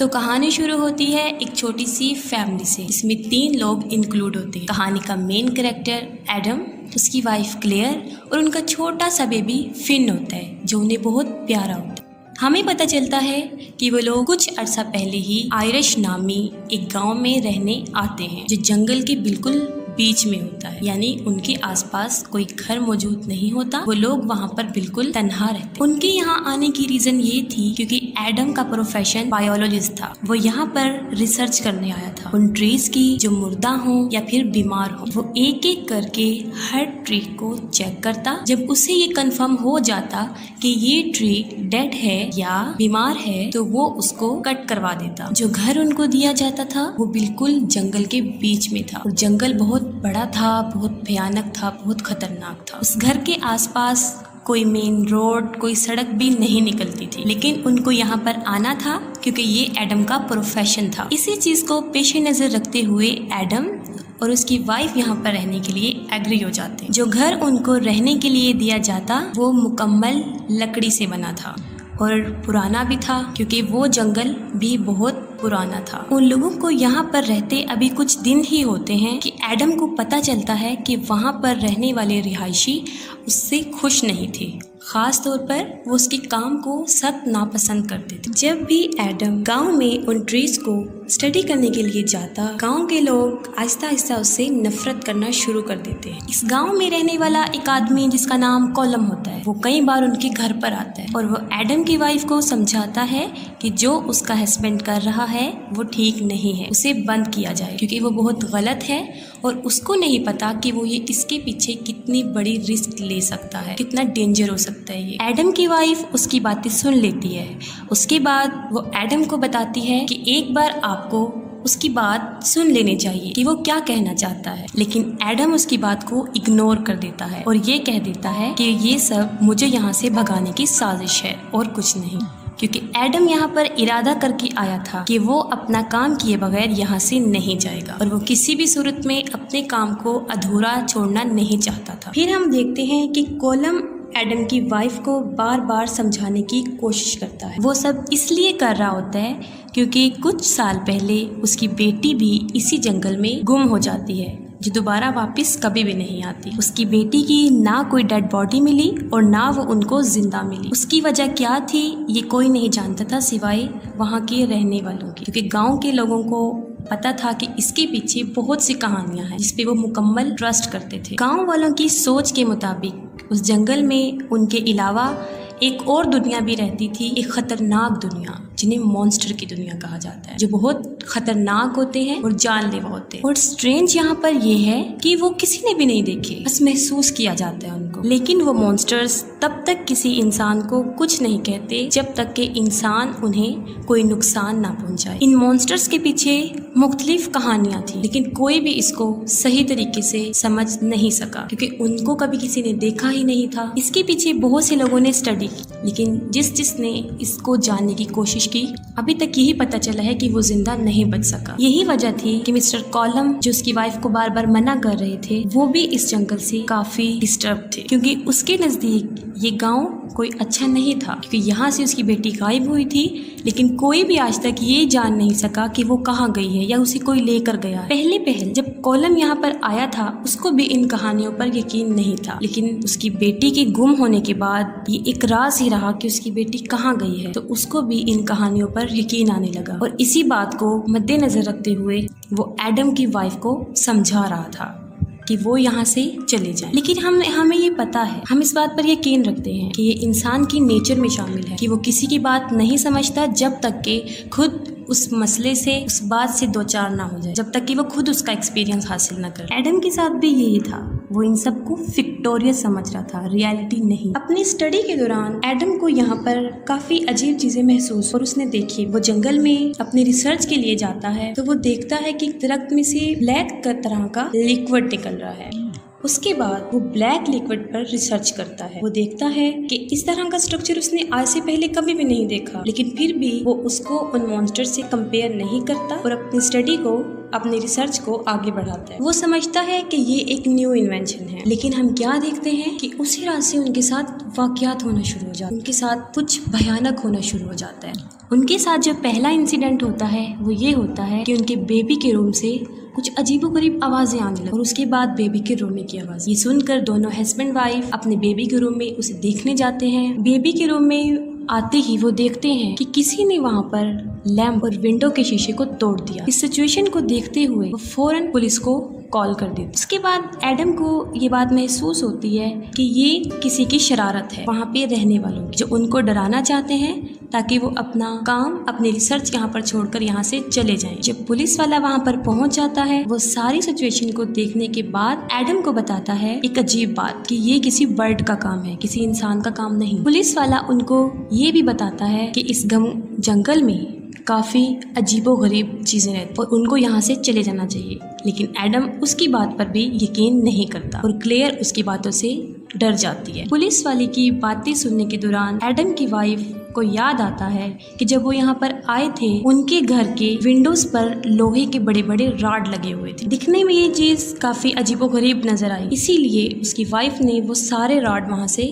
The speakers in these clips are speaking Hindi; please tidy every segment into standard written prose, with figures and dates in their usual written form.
तो कहानी शुरू होती है एक छोटी सी फैमिली से। इसमें 3 लोग इंक्लूड होते हैं। कहानी का मेन कैरेक्टर एडम, उसकी वाइफ क्लेयर और उनका छोटा सा बेबी फिन होता है जो उन्हें बहुत प्यारा होता है। हमें पता चलता है कि वो लोग कुछ अरसा पहले ही आयरिश नामी एक गांव में रहने आते हैं जो जंगल के बिल्कुल बीच में होता है, यानी उनके आसपास कोई घर मौजूद नहीं होता। वो लोग वहाँ पर बिल्कुल तन्हा रहते। उनके यहाँ आने की रीजन ये थी क्योंकि एडम का प्रोफेशन बायोलॉजिस्ट था। वो यहाँ पर रिसर्च करने आया था उन ट्रीज की जो मुर्दा हो या फिर बीमार हो। वो एक एक करके हर ट्री को चेक करता। जब उसे ये कंफर्म हो जाता कि ये ट्री डेड है या बीमार है तो वो उसको कट करवा देता। जो घर उनको दिया जाता था वो बिल्कुल जंगल के बीच में था और जंगल बहुत बड़ा था, बहुत भयानक था, बहुत खतरनाक था। उस घर के आसपास कोई मेन रोड, कोई सड़क भी नहीं निकलती थी, लेकिन उनको यहाँ पर आना था क्योंकि ये एडम का प्रोफेशन था। इसी चीज को पेश नजर रखते हुए एडम और उसकी वाइफ यहाँ पर रहने के लिए एग्री हो जाते। जो घर उनको रहने के लिए दिया जाता वो मुकम्मल लकड़ी से बना था और पुराना भी था क्योंकि वो जंगल भी बहुत पुराना था। उन लोगों को यहाँ पर रहते अभी कुछ दिन ही होते हैं कि एडम को पता चलता है कि वहाँ पर रहने वाले रिहायशी उससे खुश नहीं थे। खास तौर पर वो उसके काम को सख्त नापसंद करते थे। जब भी एडम गांव में उन ट्रीज को स्टडी करने के लिए जाता, गांव के लोग आहिस्ता आहिस्ता उससे नफरत करना शुरू कर देते हैं। इस गांव में रहने वाला एक आदमी जिसका नाम कॉलम होता है, वो कई बार उनके घर पर आता है और वो एडम की वाइफ को समझाता है कि जो उसका हस्बैंड कर रहा है वो ठीक नहीं है, उसे बंद किया जाए क्योंकि वो बहुत गलत है और उसको नहीं पता कि वो ये इसके पीछे कितनी बड़ी रिस्क ले सकता है, कितना डेंजर हो सकता है ये। एडम की वाइफ उसकी बातें सुन लेती है। उसके बाद वो एडम को बताती है कि एक बार आपको उसकी बात सुन लेनी चाहिए कि वो क्या कहना चाहता है, लेकिन एडम उसकी बात को इग्नोर कर देता है और ये कह देता है कि ये सब मुझे यहाँ से भगाने की साजिश है और कुछ नहीं, क्योंकि एडम यहाँ पर इरादा करके आया था कि वो अपना काम किए बगैर यहाँ से नहीं जाएगा और वो किसी भी सूरत में अपने काम को अधूरा छोड़ना नहीं चाहता था। फिर हम देखते हैं कि कॉलम एडम की वाइफ को बार बार समझाने की कोशिश करता है। वो सब इसलिए कर रहा होता है क्योंकि कुछ साल पहले उसकी बेटी भी इसी जंगल में गुम हो जाती है जो दोबारा वापस कभी भी नहीं आती। उसकी बेटी की ना कोई डेड बॉडी मिली और ना वो उनको जिंदा मिली। उसकी वजह क्या थी ये कोई नहीं जानता था सिवाय वहाँ के रहने वालों की, क्योंकि गांव के लोगों को पता था कि इसके पीछे बहुत सी कहानियां हैं जिसपे वो मुकम्मल ट्रस्ट करते थे। गांव वालों की सोच के मुताबिक उस जंगल में उनके अलावा एक और दुनिया भी रहती थी, एक खतरनाक दुनिया जिन्हें मॉन्स्टर की दुनिया कहा जाता है, जो बहुत खतरनाक होते हैं और जानलेवा होते हैं। और स्ट्रेंज यहाँ पर ये है कि वो किसी ने भी नहीं देखे, बस महसूस किया जाता है उनको। लेकिन वो मॉन्स्टर्स तब तक किसी इंसान को कुछ नहीं कहते जब तक कि इंसान उन्हें कोई नुकसान ना पहुंचाए। इन मॉन्स्टर्स के पीछे मुख्तलिफ कहानियां थी, लेकिन कोई भी इसको सही तरीके से समझ नहीं सका क्योंकि उनको कभी किसी ने देखा ही नहीं था। इसके पीछे बहुत से लोगों ने स्टडी की, लेकिन जिसने इसको जानने की कोशिश की अभी तक यही पता चला है कि वो जिंदा नहीं बच सका। यही वजह थी कि मिस्टर कॉलम जो उसकी वाइफ को बार बार मना कर रहे थे, वो भी इस जंगल से काफी डिस्टर्ब थे क्योंकि उसके नजदीक ये गांव कोई अच्छा नहीं था, क्योंकि यहाँ से उसकी बेटी गायब हुई थी, लेकिन कोई भी आज तक ये जान नहीं सका कि वो कहाँ गई है या उसे कोई लेकर गया। पहले जब कॉलम यहाँ पर आया था उसको भी इन कहानियों पर यकीन नहीं था, लेकिन उसकी बेटी के गुम होने के बाद ये एक राज ही रहा कि उसकी बेटी कहाँ गई है, तो उसको भी इन कहानियों पर यकीन आने लगा और इसी बात को मद्देनजर रखते हुए वो एडम की वाइफ को समझा रहा था कि वो यहाँ से चले जाएं। लेकिन हमें ये पता है, हम इस बात पर यकीन रखते हैं कि ये इंसान की नेचर में शामिल है कि वो किसी की बात नहीं समझता जब तक कि खुद उस मसले से, उस बात से दो चार ना हो जाए, जब तक कि वो खुद उसका एक्सपीरियंस हासिल ना करे। एडम के साथ भी यही था, वो इन सबको फिक्टोरियस समझ रहा था, रियलिटी नहीं। अपनी स्टडी के दौरान एडम को यहाँ पर काफी अजीब चीजें महसूस और उसने देखी। वो जंगल में अपनी रिसर्च के लिए जाता है तो वो देखता है कि दरख्त में से ब्लैक तरह का लिक्विड निकल रहा है उसके बाद वो ब्लैक लिक्विड पर रिसर्च करता है। वो देखता है कि इस तरह का स्ट्रक्चर उसने आज से पहले कभी भी नहीं देखा, लेकिन फिर भी वो उसको उन मॉन्स्टर से कंपेयर नहीं करता और अपनी स्टडी को, अपनी रिसर्च को आगे बढ़ाता है। वो समझता है कि ये एक न्यू इन्वेंशन है, लेकिन हम क्या देखते हैं कि उसी रात से उनके साथ वाकयात होना शुरू हो जाते हैं। उनके साथ कुछ भयानक होना शुरू हो जाता है। उनके साथ जो पहला इंसिडेंट होता है वो ये होता है कि उनके बेबी के रूम से कुछ अजीबोगरीब आवाजें आने लगी और उसके बाद बेबी के रोने की आवाज। ये सुनकर दोनों हस्बैंड वाइफ अपने बेबी के रूम में उसे देखने जाते हैं। बेबी के रूम में आते ही वो देखते हैं कि किसी ने वहाँ पर लैंप और विंडो के शीशे को तोड़ दिया। इस सिचुएशन को देखते हुए वो फौरन पुलिस को कॉल कर देती। उसके बाद एडम को ये बात महसूस होती है कि ये किसी की शरारत है, वहाँ पे रहने वालों की, जो उनको डराना चाहते हैं ताकि वो अपना काम, अपनी रिसर्च यहाँ पर छोड़कर यहाँ से चले जाएं। जब पुलिस वाला वहाँ पर पहुँच जाता है, वो सारी सिचुएशन को देखने के बाद एडम को बताता है एक अजीब बात कि ये किसी बर्ड का काम है, किसी इंसान का काम नहीं। पुलिस वाला उनको ये भी बताता है कि इस जंगल में काफी अजीबोगरीब चीजें रहती और उनको यहाँ से चले जाना चाहिए, लेकिन एडम उसकी बात पर भी यकीन नहीं करता और क्लेयर उसकी बातों से डर जाती है। पुलिस वाले की बातें सुनने के दौरान एडम की वाइफ को याद आता है कि जब वो यहाँ पर आए थे उनके घर के विंडोज पर लोहे के बड़े बड़े रॉड लगे हुए थे। दिखने में ये चीज काफी अजीबोगरीब नजर आई, इसीलिए उसकी वाइफ ने वो सारे रॉड वहाँ से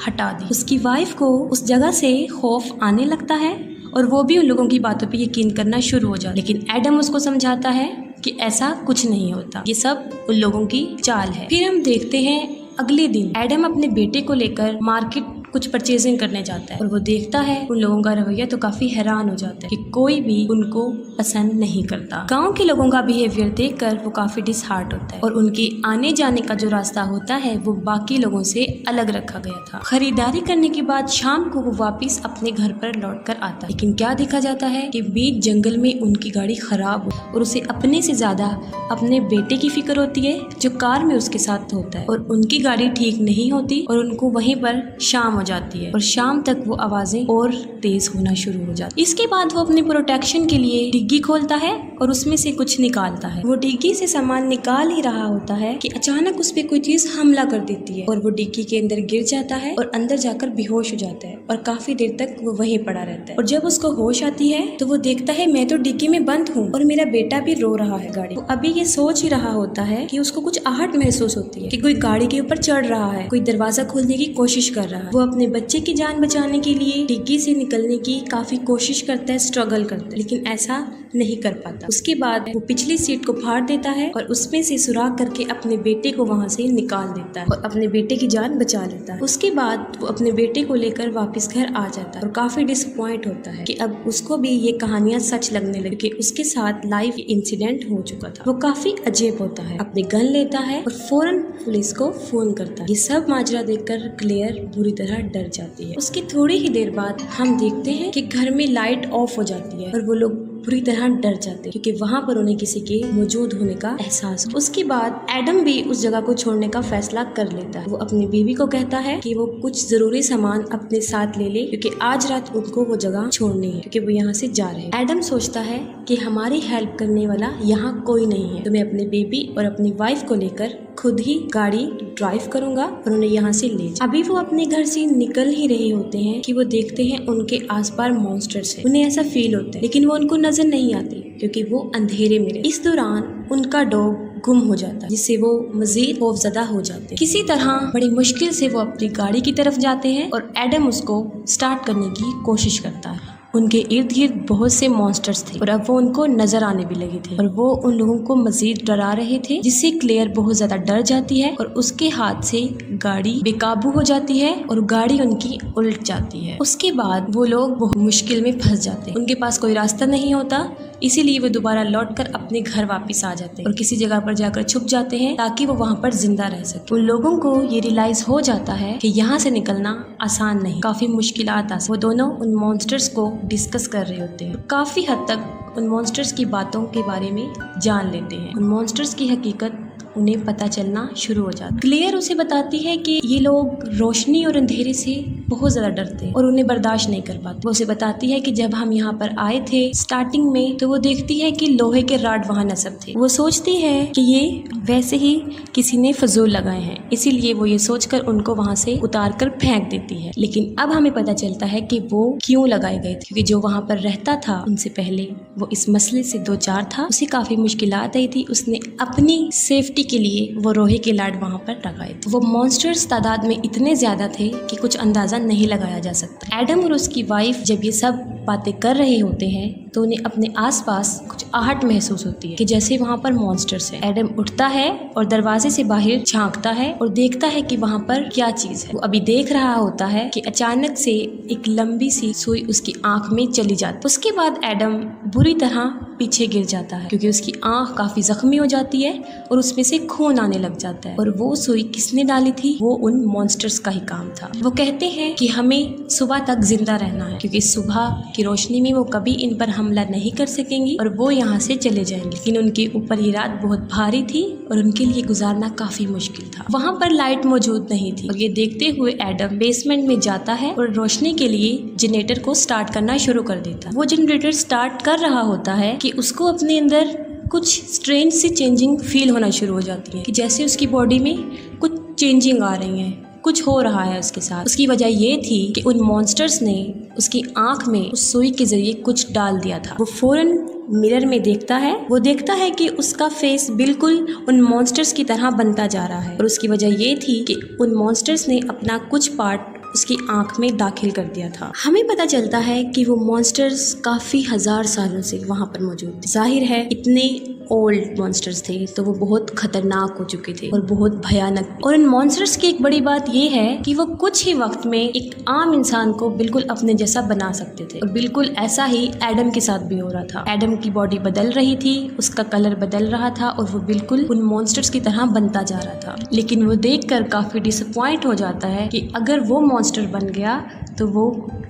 हटा दी। उसकी वाइफ को उस जगह से खौफ आने लगता है और वो भी उन लोगों की बातों पे यकीन करना शुरू हो जाता है, लेकिन एडम उसको समझाता है कि ऐसा कुछ नहीं होता, ये सब उन लोगों की चाल है। फिर हम देखते हैं अगले दिन एडम अपने बेटे को लेकर मार्केट कुछ परचेजिंग करने जाता है और वो देखता है उन लोगों का रवैया, तो काफी हैरान हो जाता है कि कोई भी उनको पसंद नहीं करता। गांव के लोगों का बिहेवियर देखकर वो काफी डिसहार्ट होता है और उनके आने जाने का जो रास्ता होता है वो बाकी लोगों से अलग रखा गया था। खरीदारी करने के बाद शाम को वो वापिस अपने घर पर लौट कर आता है, लेकिन क्या देखा जाता है कि बीच जंगल में उनकी गाड़ी खराब हो और उसे अपने से ज्यादा अपने बेटे की फिक्र होती है जो कार में उसके साथ होता है, और उनकी गाड़ी ठीक नहीं होती और उनको वहीं पर शाम हो जाती है और शाम तक वो आवाजें और तेज होना शुरू हो जाती है। इसके बाद वो अपने प्रोटेक्शन के लिए डिग्गी खोलता है और उसमें से कुछ निकालता है। वो डिग्गी से सामान निकाल ही रहा होता है कि अचानक उस पे कोई चीज हमला कर देती है और वो डिग्गी के अंदर गिर जाता है और अंदर जाकर बेहोश हो जाता है और काफी देर तक वो वहीं पड़ा रहता है। और जब उसको होश आती है तो वो देखता है मैं तो डिग्गी में बंद हूँ और मेरा बेटा भी रो रहा है गाड़ी। वो अभी ये सोच ही रहा होता है कि उसको कुछ आहट महसूस होती है कि कोई गाड़ी के ऊपर चढ़ रहा है, कोई दरवाजा खोलने की कोशिश कर रहा है। वो अपने बच्चे की जान बचाने के लिए डिग्गी से निकलने की काफी कोशिश करता है, स्ट्रगल करता है, लेकिन ऐसा नहीं कर पाता। उसके बाद वो पिछली सीट को फाड़ देता है और उसमें से सुराख करके अपने बेटे को वहां से निकाल देता है और अपने बेटे की जान बचा लेता है। उसके बाद वो अपने बेटे को लेकर वापस घर आ जाता है और काफी डिसअपॉइंट होता है कि अब उसको भी ये कहानियां सच लगने लगी कि उसके साथ लाइव इंसिडेंट हो चुका था। वो काफी अजीब होता है, अपने गन लेता है और फौरन पुलिस को फोन करता है। ये सब माजरा देखकर क्लेयर बुरी तरह डर जाती है। उसकी थोड़ी ही देर बाद हम देखते हैं कि घर में लाइट ऑफ हो जाती है और वो लोग पूरी तरह डर जाते हैं क्योंकि वहाँ पर उन्हें किसी के मौजूद होने का एहसास हो। उसके बाद एडम भी उस जगह को छोड़ने का फैसला कर लेता है। वो अपनी बीवी को कहता है कि वो कुछ जरूरी सामान अपने साथ ले ले क्योंकि आज रात उनको वो जगह छोड़नी है क्योंकि वो यहाँ से जा रहे हैं। एडम सोचता है कि हमारी हेल्प करने वाला यहाँ कोई नहीं है, तो मैं अपने बेबी और अपनी वाइफ को लेकर खुद ही गाड़ी ड्राइव करूंगा और उन्हें यहाँ से ले जा। अभी वो अपने घर से निकल ही रहे होते हैं कि वो देखते हैं उनके आसपास मॉन्स्टर्स हैं। उन्हें ऐसा फील होता है लेकिन वो उनको नजर नहीं आती क्योंकि वो अंधेरे में रहे। इस दौरान उनका डॉग गुम हो जाता है जिससे वो मजीद खौफजदा हो जाते हैं। किसी तरह बड़ी मुश्किल से वो अपनी गाड़ी की तरफ जाते हैं और एडम उसको स्टार्ट करने की कोशिश करता है। उनके इर्द गिर्द बहुत से मॉन्स्टर्स थे और अब वो उनको नजर आने भी लगे थे और वो उन लोगों को मजीद डरा रहे थे जिससे क्लेयर बहुत ज्यादा डर जाती है और उसके हाथ से गाड़ी बेकाबू हो जाती है और गाड़ी उनकी उल्ट जाती है। उसके बाद वो लोग बहुत मुश्किल में फंस जाते हैं। उनके पास कोई रास्ता नहीं होता, इसीलिए वो दोबारा लौटकर अपने घर वापस आ जाते हैं और किसी जगह पर जाकर छुप जाते हैं ताकि वो वहाँ पर जिंदा रह सके। उन लोगों को ये रियलाइज हो जाता है कि यहाँ से निकलना आसान नहीं, काफी मुश्किलात आ। वो दोनों उन मॉन्स्टर्स को डिस्कस कर रहे होते हैं, काफी हद तक उन मॉन्स्टर्स की बातों के बारे में जान लेते हैं। उन मॉन्स्टर्स की हकीकत उन्हें पता चलना शुरू हो जाता है। क्लेयर उसे बताती है कि ये लोग रोशनी और अंधेरे से बहुत ज़्यादा डरते हैं और उन्हें बर्दाश्त नहीं कर पाते। वो उसे बताती है कि जब हम यहाँ पर आए थे स्टार्टिंग में तो वो देखती है कि लोहे के रॉड वहाँ नस्ब थे। वो सोचती है कि ये वैसे ही किसी ने फजूल लगाए हैं, इसीलिए वो ये सोचकर उनको वहाँ से उतार कर फेंक देती है। लेकिन अब हमें पता चलता है कि वो क्यों लगाए गए थे, क्योंकि जो वहाँ पर रहता था उनसे पहले वो इस मसले से दो चार था, उसे काफी मुश्किलात आई थी। उसने अपनी सेफ्टी के लिए वो लोहे के रॉड वहाँ पर लगाए थे। वो मॉन्स्टर्स तादाद में इतने ज्यादा थे कि कुछ अंदाजा नहीं लगाया जा सकता। एडम और उसकी वाइफ जब ये सब बातें कर रहे होते हैं तो उन्हें अपने आसपास कुछ आहट महसूस होती है कि जैसे वहाँ पर मॉन्स्टर्स हैं। एडम उठता है और दरवाजे से बाहर झांकता है और देखता है कि वहाँ पर क्या चीज है। वो अभी देख रहा होता है कि अचानक से एक लंबी सी सुई उसकी आंख में चली जाती। उसके बाद एडम बुरी तरह पीछे गिर जाता है क्योंकि उसकी आंख काफी जख्मी हो जाती है और उसमें से खून आने लग जाता है। और वो सुई किसने डाली थी? वो उन मॉन्स्टर्स का ही काम था। वो कहते हैं कि हमें सुबह तक जिंदा रहना है क्योंकि सुबह की रोशनी में वो कभी इन पर हमला नहीं कर सकेंगी और वो यहाँ से चले जाएंगे। लेकिन उनके ऊपर ये रात बहुत भारी थी और उनके लिए गुजारना काफी मुश्किल था। वहाँ पर लाइट मौजूद नहीं थी और ये देखते हुए एडम बेसमेंट में जाता है और रोशनी के लिए जनरेटर को स्टार्ट करना शुरू कर देता है। वो जनरेटर स्टार्ट कर रहा होता है कि उसको अपने अंदर कुछ स्ट्रेंज सी चेंजिंग फील होना शुरू हो जाती है कि जैसे उसकी बॉडी में कुछ चेंजिंग आ रही है, कुछ हो रहा है उसके साथ। उसकी वजह ये थी कि उन मॉन्स्टर्स ने उसकी आंख में उस सुई के जरिए कुछ डाल दिया था। वो फौरन मिरर में देखता है। वो देखता है कि उसका फेस बिल्कुल उन मॉन्स्टर्स की तरह बनता जा रहा है और उसकी वजह ये थी कि उन मॉन्स्टर्स ने अपना कुछ पार्ट उसकी आंख में दाखिल कर दिया था। हमें पता चलता है कि वो मॉन्स्टर्स काफी हजार सालों से वहाँ पर मौजूद थे। जाहिर है इतने ओल्ड मॉन्स्टर्स थे तो वो बहुत खतरनाक हो चुके थे और बहुत भयानक। और इन मॉन्स्टर्स की एक बड़ी बात ये है कि वो कुछ ही वक्त में एक आम इंसान को बिल्कुल अपने जैसा बना सकते थे और बिल्कुल ऐसा ही एडम के साथ भी हो रहा था। एडम की बॉडी बदल रही थी, उसका कलर बदल रहा था और वो बिल्कुल उन मॉन्स्टर्स की तरह बनता जा रहा था। लेकिन वो देखकर काफी डिसअपॉइंट हो जाता है कि अगर वो मॉन्स्टर बन गया तो वो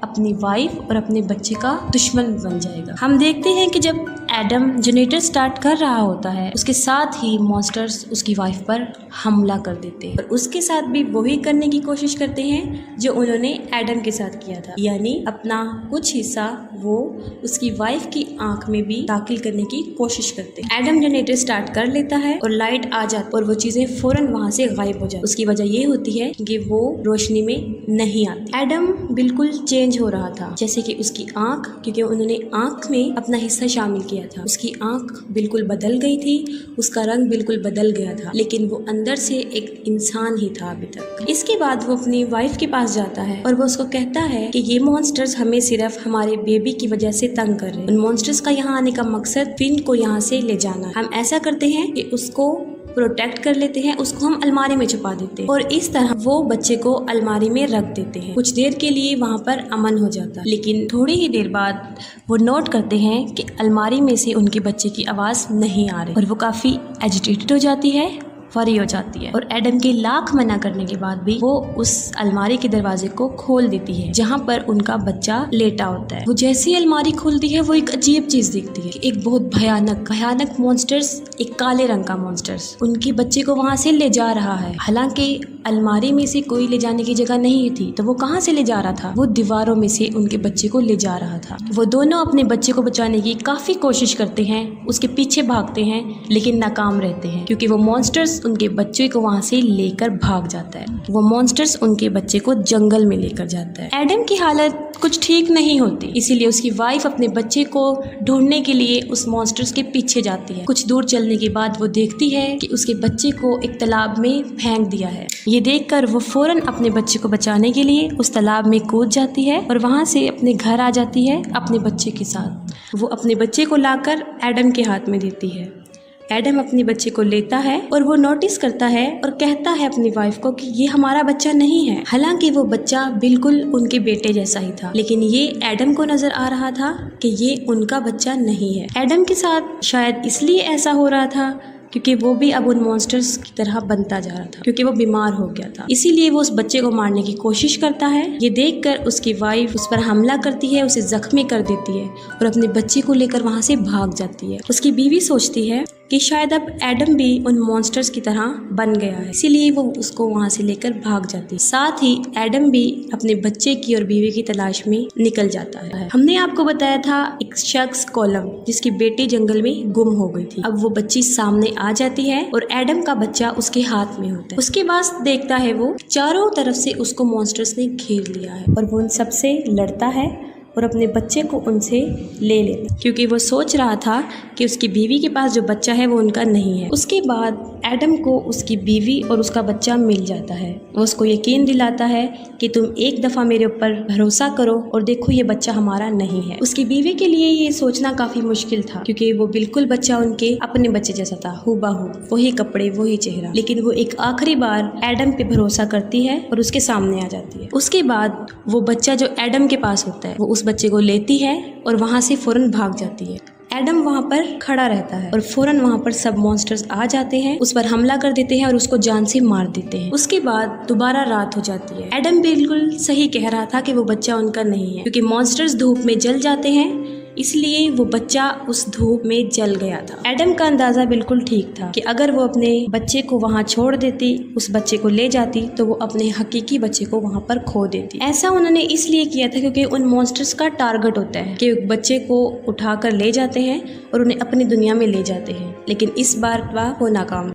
अपनी वाइफ और अपने बच्चे का दुश्मन बन जाएगा। हम देखते हैं कि जब एडम जनरेटर स्टार्ट कर रहा होता है उसके साथ ही मॉन्स्टर्स उसकी वाइफ पर हमला कर देते हैं और उसके साथ भी वही करने की कोशिश करते हैं जो उन्होंने एडम के साथ किया था, यानी अपना कुछ हिस्सा वो उसकी वाइफ की आंख में भी दाखिल करने की कोशिश करते हैं। एडम जनरेटर स्टार्ट कर लेता है और लाइट आ जाती और वो चीजें फौरन वहाँ से गायब हो जाती। उसकी वजह ये होती है कि वो रोशनी में नहीं आती। एडम बिल्कुल चेंज हो रहा था, जैसे कि उसकी आंख, क्योंकि उन्होंने आंख में अपना हिस्सा शामिल किया था, उसकी आंख बिल्कुल बदल गई थी, उसका रंग बिल्कुल बदल गया था, लेकिन वो अंदर से एक इंसान ही था अभी तक। इसके बाद वो अपनी वाइफ के पास जाता है और वो उसको कहता है कि ये मॉन्स्टर्स हमें सिर्फ हमारे बेबी की वजह से तंग कर रहे हैं। उन मॉन्स्टर्स का यहाँ आने का मकसद फिन को यहाँ से ले जाना। हम ऐसा करते हैं कि उसको प्रोटेक्ट कर लेते हैं, उसको हम अलमारी में छुपा देते हैं और इस तरह वो बच्चे को अलमारी में रख देते हैं। कुछ देर के लिए वहाँ पर अमन हो जाता है, लेकिन थोड़ी ही देर बाद वो नोट करते हैं कि अलमारी में से उनके बच्चे की आवाज़ नहीं आ रही और वो काफ़ी एजिटेटेड हो जाती है, फरी हो जाती है और एडम के लाख मना करने के बाद भी वो उस अलमारी के दरवाजे को खोल देती है जहाँ पर उनका बच्चा लेटा होता है। वो जैसे ही अलमारी खोलती है वो एक अजीब चीज देखती है, एक बहुत भयानक मॉन्स्टर्स, एक काले रंग का मॉन्स्टर्स उनके बच्चे को वहाँ से ले जा रहा है। हालांकि अलमारी में से कोई ले जाने की जगह नहीं थी, तो वो कहाँ से ले जा रहा था? वो दीवारों में से उनके बच्चे को ले जा रहा था। वो दोनों अपने बच्चे को बचाने की काफी कोशिश करते हैं, उसके पीछे भागते हैं, लेकिन नाकाम रहते हैं क्योंकि वो मॉन्स्टर्स उनके बच्चे को वहाँ से लेकर भाग जाता है। वो मॉन्स्टर्स उनके बच्चे को जंगल में लेकर जाता है। एडम की हालत कुछ ठीक नहीं होती, इसीलिए उसकी वाइफ अपने बच्चे को ढूंढने के लिए उस मॉन्स्टर्स के पीछे जाती है। कुछ दूर चलने के बाद वो देखती है कि उसके बच्चे को एक तालाब में फेंक दिया है। ये देखकर वो फौरन अपने बच्चे को बचाने के लिए उस तालाब में कूद जाती है और वहाँ से अपने घर आ जाती है अपने बच्चे के साथ। वो अपने बच्चे को लाकर एडम के हाथ में देती है। एडम अपने बच्चे को लेता है और वो नोटिस करता है और कहता है अपनी वाइफ को कि ये हमारा बच्चा नहीं है। हालांकि वो बच्चा बिल्कुल उनके बेटे जैसा ही था, लेकिन ये एडम को नजर आ रहा था कि ये उनका बच्चा नहीं है। एडम के साथ शायद इसलिए ऐसा हो रहा था क्योंकि वो भी अब उन मॉन्स्टर्स की तरह बनता जा रहा था, क्योंकि वो बीमार हो गया था। इसीलिए वो उस बच्चे को मारने की कोशिश करता है। ये देखकर उसकी वाइफ उस पर हमला करती है, उसे जख्मी कर देती है और अपने बच्चे को लेकर वहाँ से भाग जाती है। उसकी बीवी सोचती है कि कि शायद अब एडम भी उन मॉन्स्टर्स की तरह बन गया है, इसीलिए वो उसको वहाँ से लेकर भाग जाती है। साथ ही एडम भी अपने बच्चे की और बीवी की तलाश में निकल जाता है। हमने आपको बताया था एक शख्स कॉलम जिसकी बेटी जंगल में गुम हो गई थी। अब वो बच्ची सामने आ जाती है और एडम का बच्चा उसके हाथ में होता है। उसके बाद देखता है वो चारों तरफ से उसको मॉन्स्टर्स ने घेर लिया है और वो उन सबसे लड़ता है और अपने बच्चे को उनसे ले लेता, क्योंकि वो सोच रहा था कि उसकी बीवी के पास जो बच्चा है वो उनका नहीं है। उसके बाद एडम को उसकी बीवी और उसका बच्चा मिल जाता है। वो उसको यकीन दिलाता है कि तुम एक दफ़ा मेरे ऊपर भरोसा करो और देखो ये बच्चा हमारा नहीं है। उसकी बीवी के लिए ये सोचना काफ़ी मुश्किल था, क्योंकि वो बिल्कुल बच्चा उनके अपने बच्चे जैसा था, हूबहू, वही कपड़े, वही चेहरा। लेकिन वो एक आखिरी बार एडम पे भरोसा करती है और उसके सामने आ जाती है। उसके बाद वो बच्चा जो एडम के पास होता है वो उस बच्चे को लेती है और वहाँ से फौरन भाग जाती है। एडम वहाँ पर खड़ा रहता है और फौरन वहाँ पर सब मॉन्स्टर्स आ जाते हैं, उस पर हमला कर देते हैं और उसको जान से मार देते हैं। उसके बाद दोबारा रात हो जाती है। एडम बिल्कुल सही कह रहा था कि वो बच्चा उनका नहीं है, क्योंकि मॉन्स्टर्स धूप में जल जाते हैं, इसलिए वो बच्चा उस धूप में जल गया था। एडम का अंदाजा बिल्कुल ठीक था कि अगर वो अपने बच्चे को वहाँ छोड़ देती, उस बच्चे को ले जाती, तो वो अपने हकीकी बच्चे को वहाँ पर खो देती। ऐसा उन्होंने इसलिए किया था क्योंकि उन मॉन्स्टर्स का टारगेट होता है कि बच्चे को उठाकर ले जाते हैं और उन्हें अपनी दुनिया में ले जाते हैं, लेकिन इस बार वो नाकाम।